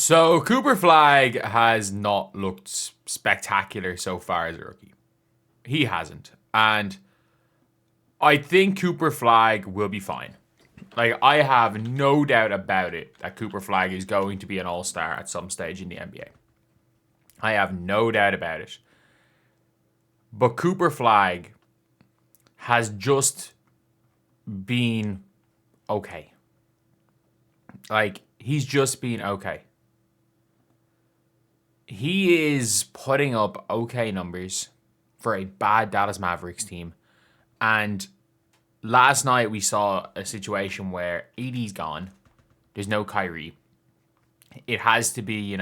So Cooper Flagg has not looked spectacular so far as a rookie. He hasn't. And I think Cooper Flagg will be fine. Like, I have no doubt about it that Cooper Flagg is going to be an all-star at some stage in the NBA. I have no doubt about it. But Cooper Flagg has just been okay. Like, he's just been okay. He is putting up okay numbers for a bad Dallas Mavericks team. And last night we saw a situation where AD's gone. There's no Kyrie. It has to be,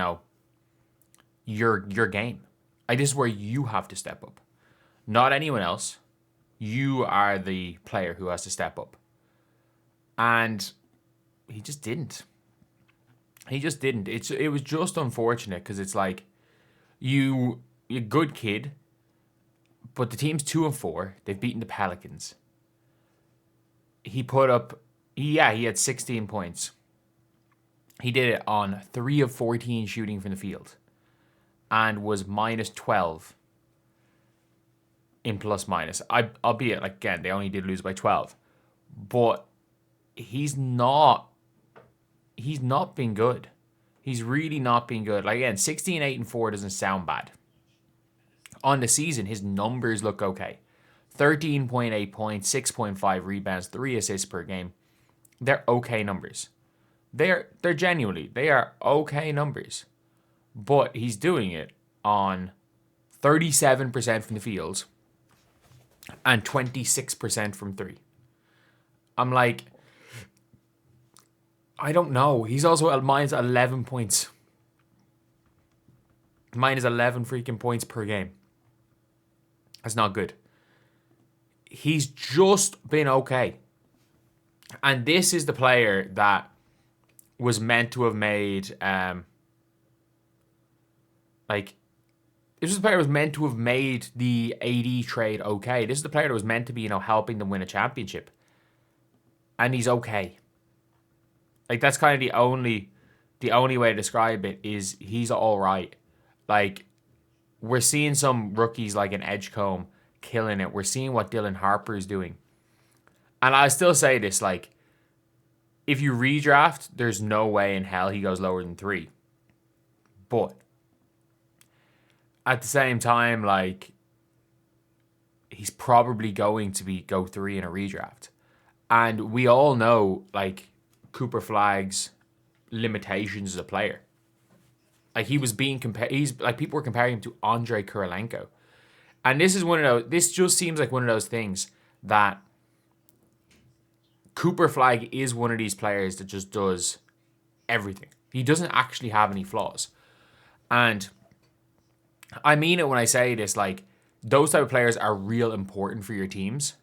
your game. Like, this is where you have to step up. Not anyone else. You are the player who has to step up. And he just didn't. He just didn't. It was just unfortunate because it's like you're a good kid, but the team's 2-4. They've beaten the Pelicans. He had 16 points. He did it on 3 of 14 shooting from the field and was minus 12 in plus minus. Albeit, like, again, they only did lose by 12. But he's not been good. He's really not been good. Like, again, 16, 8, and 4 doesn't sound bad. On the season, his numbers look okay. 13.8 points, 6.5 rebounds, 3 assists per game. They're okay numbers. They're genuinely, they are okay numbers. But he's doing it on 37% from the field and 26% from 3. I'm like, I don't know. He's also at minus 11 points. Minus 11 freaking points per game. That's not good. He's just been okay. And this is the player that was meant to have made, this is the player that was meant to have made the AD trade okay. This is the player that was meant to be, helping them win a championship. And he's okay. Like, that's kind of the only way to describe it is he's all right. Like, we're seeing some rookies like an Edgecombe killing it. We're seeing what Dylan Harper is doing. And I still say this, like, if you redraft, there's no way in hell he goes lower than 3. But at the same time, like, he's probably going to go 3 in a redraft. And we all know, like, Cooper Flagg's limitations as a player. Like, he was being compared, people were comparing him to Andrei Kirilenko. And this just seems like one of those things that Cooper Flagg is one of these players that just does everything. He doesn't actually have any flaws. And I mean it when I say this, like, those type of players are real important for your teams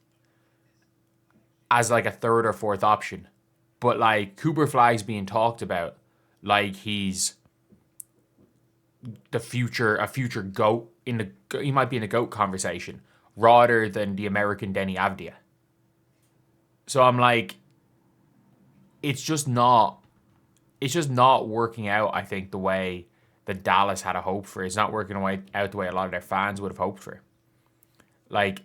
as like a third or fourth option. But like, Cooper Flagg's being talked about like he's a future GOAT he might be in a GOAT conversation rather than the American Denny Avdia. So I'm like, it's just not working out, I think, the way that Dallas had a hope for. It's not working out the way a lot of their fans would have hoped for. Like,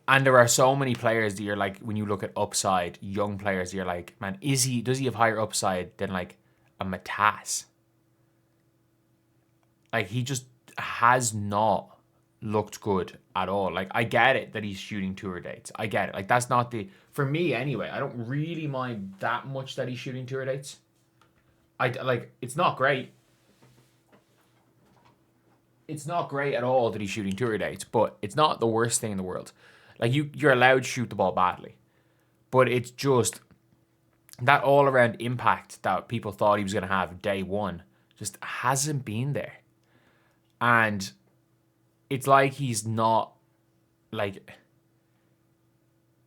and there are so many players that you're like, when you look at upside, young players, you're like, man, does he have higher upside than like a Matas? Like, he just has not looked good at all. Like, I get it that he's shooting tour dates. I get it. Like, that's not for me anyway, I don't really mind that much that he's shooting tour dates. It's not great. It's not great at all that he's shooting tour dates, but it's not the worst thing in the world. Like, you're allowed to shoot the ball badly. But it's just that all-around impact that people thought he was going to have day one just hasn't been there. And it's like he's not, like,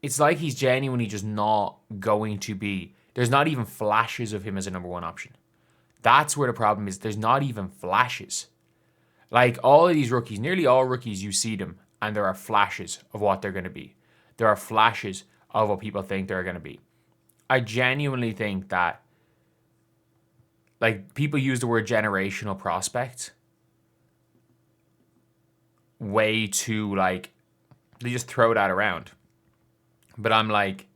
it's like he's genuinely just not going to be, there's not even flashes of him as a number one option. That's where the problem is. There's not even flashes. Like, all of these rookies, nearly all rookies, you see them, and there are flashes of what they're going to be. There are flashes of what people think they're going to be. I genuinely think that like, people use the word generational prospect way too, like, they just throw that around. But I'm like,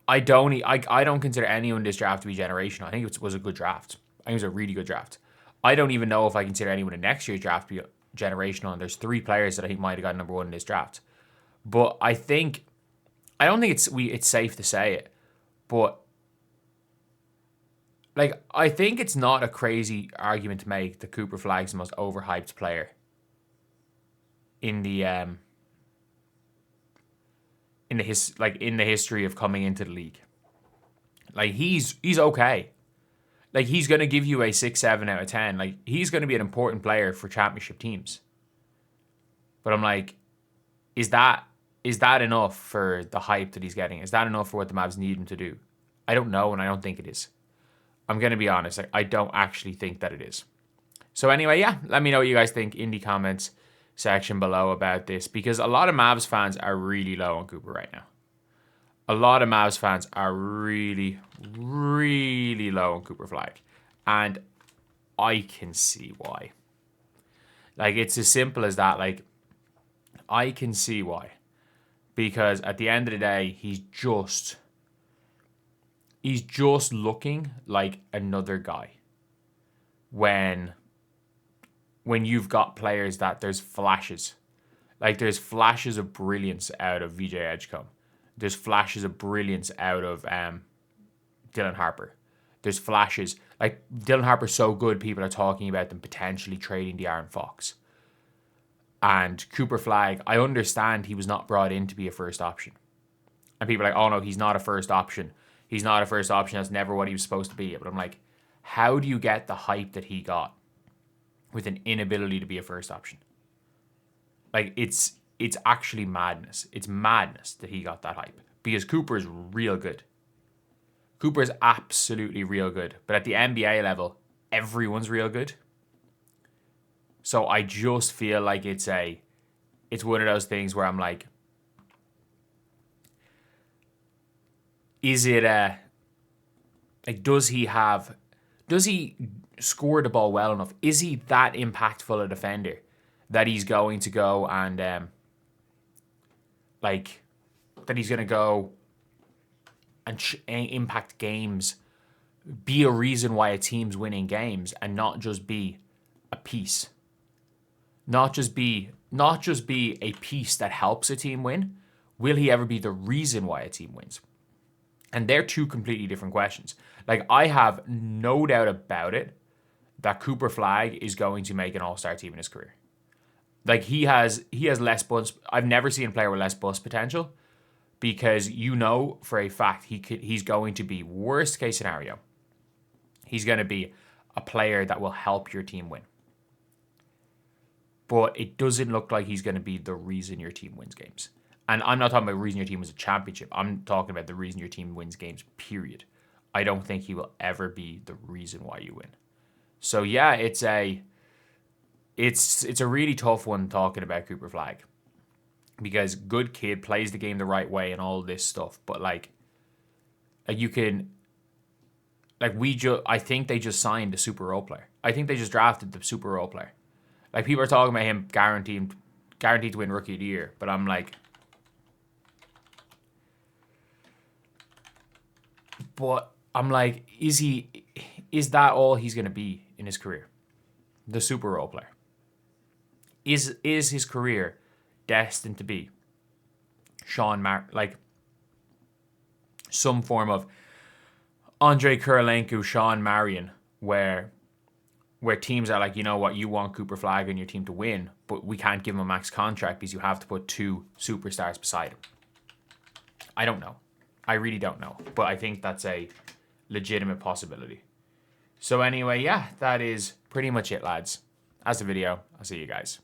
I don't consider anyone in this draft to be generational. I think it was a good draft. I think it was a really good draft. I don't even know if I consider anyone in next year's draft to be generational. And there's 3 players that I think might have got number 1 in this draft. But I don't think it's safe to say it. But like, I think it's not a crazy argument to make that Cooper Flagg's the most overhyped player in the history of coming into the league. Like, he's okay. Like, he's going to give you a 6, 7 out of 10. Like, he's going to be an important player for championship teams. But I'm like, is that enough for the hype that he's getting? Is that enough for what the Mavs need him to do? I don't know, and I don't think it is. I'm going to be honest. Like, I don't actually think that it is. So anyway, yeah, let me know what you guys think in the comments section below about this, because a lot of Mavs fans are really low on Cooper right now. A lot of Mavs fans are really, really low on Cooper Flagg. And I can see why. Like, it's as simple as that. Like, I can see why. Because at the end of the day, he's just looking like another guy. When you've got players that there's flashes. Like, there's flashes of brilliance out of VJ Edgecombe. There's flashes of brilliance out of Dylan Harper. There's flashes. Like, Dylan Harper's so good, people are talking about them potentially trading De'Aaron Fox. And Cooper Flagg, I understand he was not brought in to be a first option. And people are like, oh no, he's not a first option. He's not a first option. That's never what he was supposed to be. But I'm like, how do you get the hype that he got with an inability to be a first option? Like, it's actually madness. It's madness that he got that hype. Because Cooper is real good. Cooper is absolutely real good. But at the NBA level, everyone's real good. So I just feel like it's one of those things where I'm like, is it like, does he score the ball well enough? Is he that impactful a defender that he's going to go and that he's going to go and impact games, be a reason why a team's winning games, and not just be a piece? Not just be a piece that helps a team win. Will he ever be the reason why a team wins? And they're 2 completely different questions. Like, I have no doubt about it that Cooper Flagg is going to make an all-star team in his career. Like, he has less bust. I've never seen a player with less bust potential, because you know for a fact he's going to be, worst case scenario, he's going to be a player that will help your team win. But it doesn't look like he's going to be the reason your team wins games. And I'm not talking about the reason your team wins a championship. I'm talking about the reason your team wins games, period. I don't think he will ever be the reason why you win. So yeah, it's a really tough one talking about Cooper Flagg. Because good kid, plays the game the right way and all this stuff. But like you can, like, I think they just signed a super role player. I think they just drafted the super role player. Like, people are talking about him guaranteed to win Rookie of the Year. But I'm like, is that all he's going to be in his career? The super role player. Is his career destined to be like some form of Andrei Kirilenko, Sean Marion, where teams are like, you know what, you want Cooper Flagg in your team to win, but we can't give him a max contract because you have to put 2 superstars beside him. I don't know. I really don't know. But I think that's a legitimate possibility. So anyway, yeah, that is pretty much it, lads. That's the video. I'll see you guys.